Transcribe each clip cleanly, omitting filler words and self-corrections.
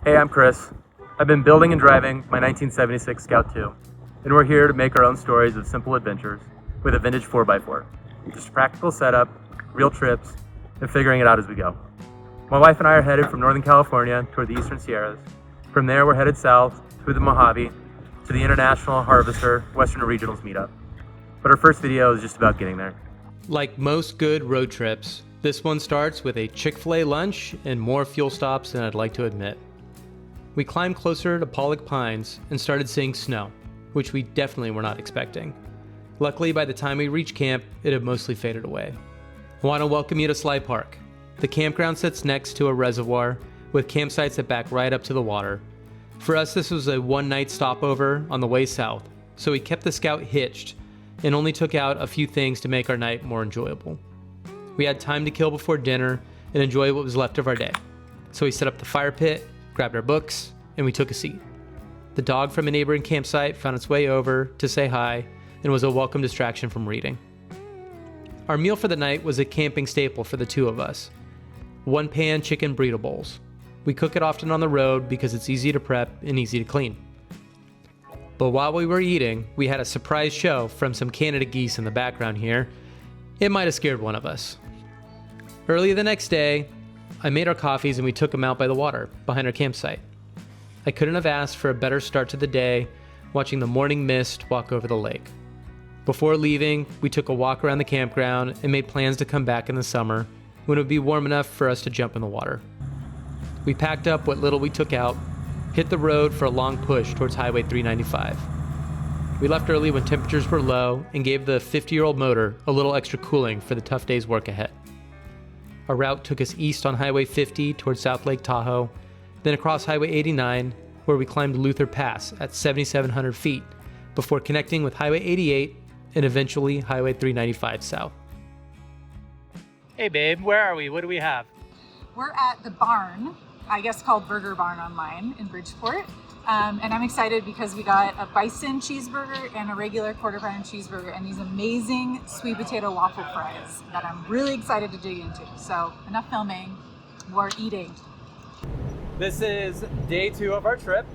Hey, I'm Chris. I've been building and driving my 1976 Scout 2, and we're here to make our own stories of simple adventures with a vintage 4x4. Just practical setup, real trips, and figuring it out as we go. My wife and I are headed from Northern California toward the Eastern Sierras. From there, we're headed south through the Mojave to the International Harvester Western Regionals meetup. But our first video is just about getting there. Like most good road trips, this one starts with a Chick-fil-A lunch and more fuel stops than I'd like to admit. We climbed closer to Pollock Pines and started seeing snow, which we definitely were not expecting. Luckily, by the time we reached camp, it had mostly faded away. I want to welcome you to Sly Park. The campground sits next to a reservoir with campsites that back right up to the water. For us, this was a one-night stopover on the way south, so we kept the Scout hitched and only took out a few things to make our night more enjoyable. We had time to kill before dinner and enjoy what was left of our day. So we set up the fire pit, grabbed our books, and we took a seat. The dog from a neighboring campsite found its way over to say hi and was a welcome distraction from reading. Our meal for the night was a camping staple for the two of us. One-pan chicken burrito bowls. We cook it often on the road because it's easy to prep and easy to clean. But while we were eating, we had a surprise show from some Canada geese in the background here. It might have scared one of us. Early the next day, I made our coffees and we took them out by the water, behind our campsite. I couldn't have asked for a better start to the day, watching the morning mist walk over the lake. Before leaving, we took a walk around the campground and made plans to come back in the summer, when it would be warm enough for us to jump in the water. We packed up what little we took out, hit the road for a long push towards Highway 395. We left early when temperatures were low and gave the 50-year-old motor a little extra cooling for the tough day's work ahead. Our route took us east on Highway 50 towards South Lake Tahoe, then across Highway 89, where we climbed Luther Pass at 7,700 feet, before connecting with Highway 88 and eventually Highway 395 south. Hey babe, where are we? What do we have? We're at the barn, I guess called Burger Barn online in Bridgeport. And I'm excited because we got a bison cheeseburger and a regular quarter pound cheeseburger and these amazing sweet potato waffle fries that I'm really excited to dig into. So enough filming, more eating. This is day 2 of our trip.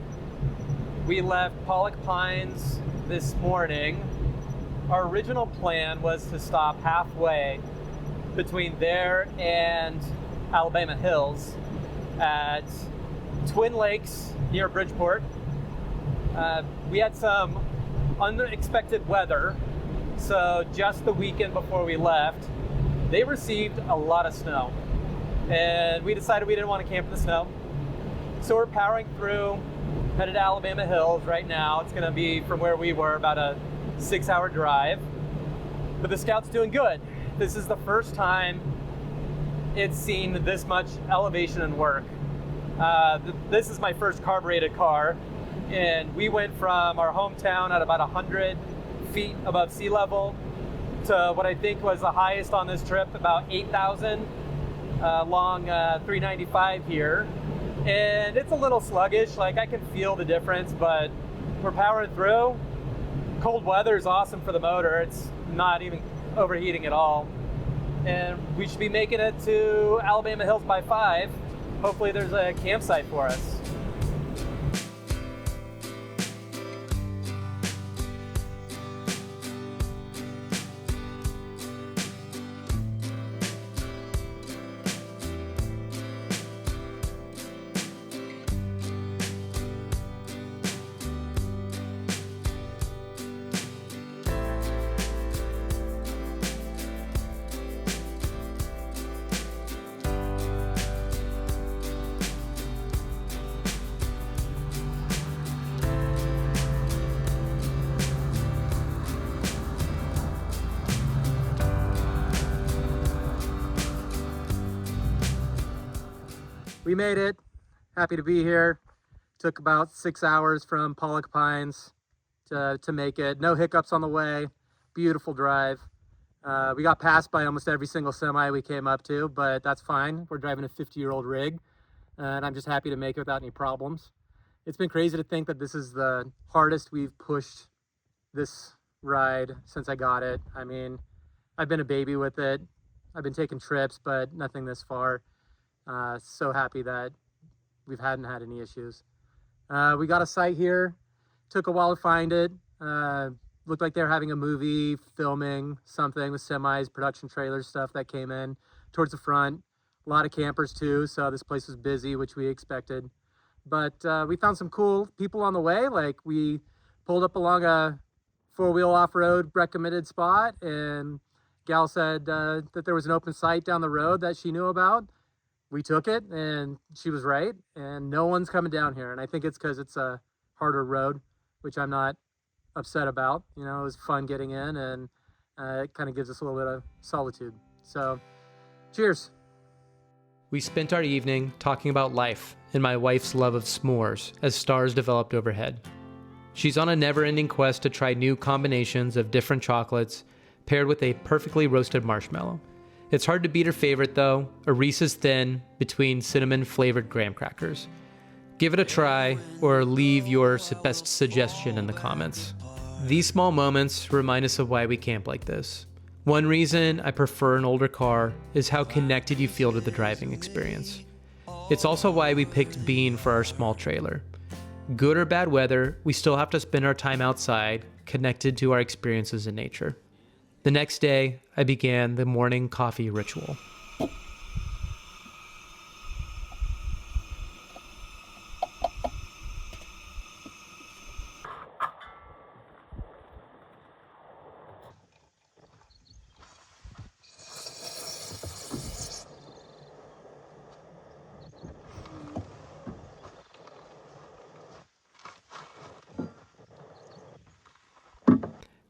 We left Pollock Pines this morning. Our original plan was to stop halfway between there and Alabama Hills at Twin Lakes near Bridgeport. We had some unexpected weather, so just the weekend before we left, they received a lot of snow. And we decided we didn't want to camp in the snow. So we're powering through, headed to Alabama Hills right now. It's gonna be from where we were about a 6-hour drive. But the Scout's doing good. This is the first time it's seen this much elevation and work. This is my first carbureted car, and we went from our hometown at about 100 feet above sea level to what I think was the highest on this trip, about 8,000 along 395 here. And it's a little sluggish, like I can feel the difference, but we're powering through. Cold weather is awesome for the motor. It's not even overheating at all. And we should be making it to Alabama Hills by 5. Hopefully there's a campsite for us. We made it. Happy to be here. Took about 6 hours from Pollock Pines to make it. No hiccups on the way. Beautiful drive. We got passed by almost every single semi we came up to, but that's fine. We're driving a 50-year-old rig, and I'm just happy to make it without any problems. It's been crazy to think that this is the hardest we've pushed this ride since I got it. I mean, I've been a baby with it. I've been taking trips, but nothing this far. So happy that hadn't had any issues. We got a site here. Took a while to find it. Looked like they were having a movie, filming something with semis, production trailers, stuff that came in towards the front. A lot of campers too, so this place was busy, which we expected. But we found some cool people on the way. Like, we pulled up along a 4-wheel off-road recommended spot, and gal said that there was an open site down the road that she knew about. We took it, and she was right, and no one's coming down here. And I think it's because it's a harder road, which I'm not upset about. You know, it was fun getting in, and it kind of gives us a little bit of solitude. So, cheers. We spent our evening talking about life and my wife's love of s'mores as stars developed overhead. She's on a never-ending quest to try new combinations of different chocolates paired with a perfectly roasted marshmallow. It's hard to beat her favorite though, a Reese's Thin between cinnamon-flavored graham crackers. Give it a try or leave your best suggestion in the comments. These small moments remind us of why we camp like this. One reason I prefer an older car is how connected you feel to the driving experience. It's also why we picked Bean for our small trailer. Good or bad weather, we still have to spend our time outside, connected to our experiences in nature. The next day, I began the morning coffee ritual.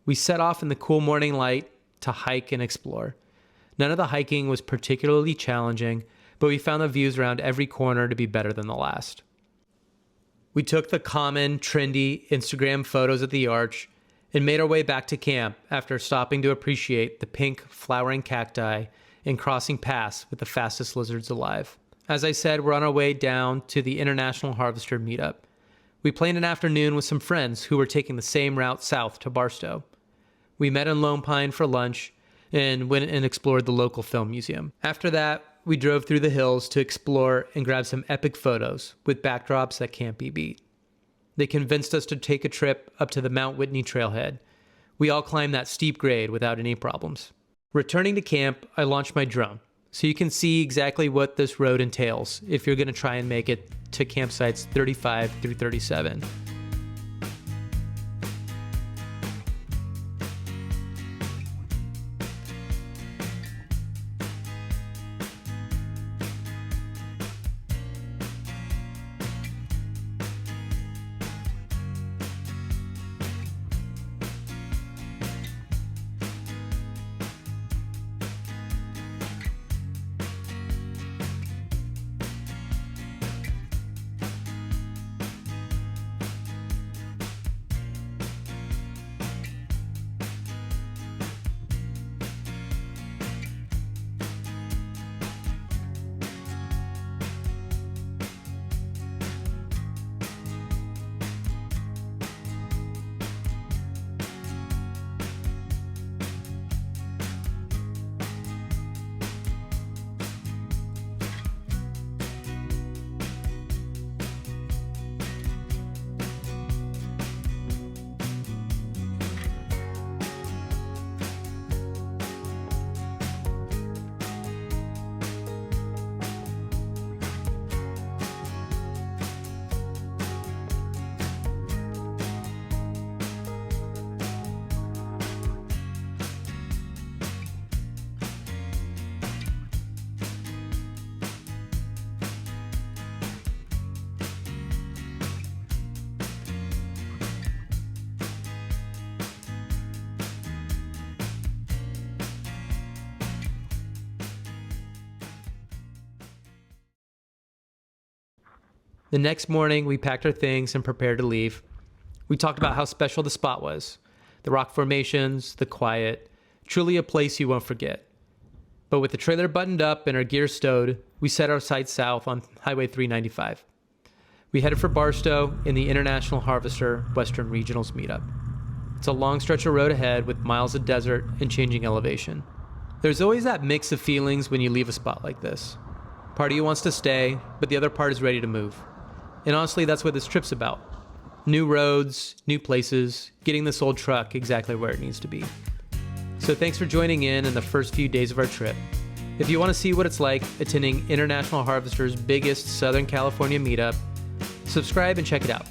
We set off in the cool morning light to hike and explore. None of the hiking was particularly challenging, but we found the views around every corner to be better than the last. We took the common, trendy Instagram photos at the arch and made our way back to camp after stopping to appreciate the pink flowering cacti and crossing paths with the fastest lizards alive. As I said, we're on our way down to the International Harvester meetup. We planned an afternoon with some friends who were taking the same route south to Barstow. We met in Lone Pine for lunch and went and explored the local film museum. After that, we drove through the hills to explore and grab some epic photos with backdrops that can't be beat. They convinced us to take a trip up to the Mount Whitney trailhead. We all climbed that steep grade without any problems. Returning to camp, I launched my drone, so you can see exactly what this road entails if you're going to try and make it to campsites 35 through 37. The next morning, we packed our things and prepared to leave. We talked about how special the spot was, the rock formations, the quiet, truly a place you won't forget. But with the trailer buttoned up and our gear stowed, we set our sights south on Highway 395. We headed for Barstow in the International Harvester Western Regionals meetup. It's a long stretch of road ahead with miles of desert and changing elevation. There's always that mix of feelings when you leave a spot like this. Part of you wants to stay, but the other part is ready to move. And honestly, that's what this trip's about. New roads, new places, getting this old truck exactly where it needs to be. So thanks for joining in the first few days of our trip. If you want to see what it's like attending International Harvester's biggest Southern California meetup, subscribe and check it out.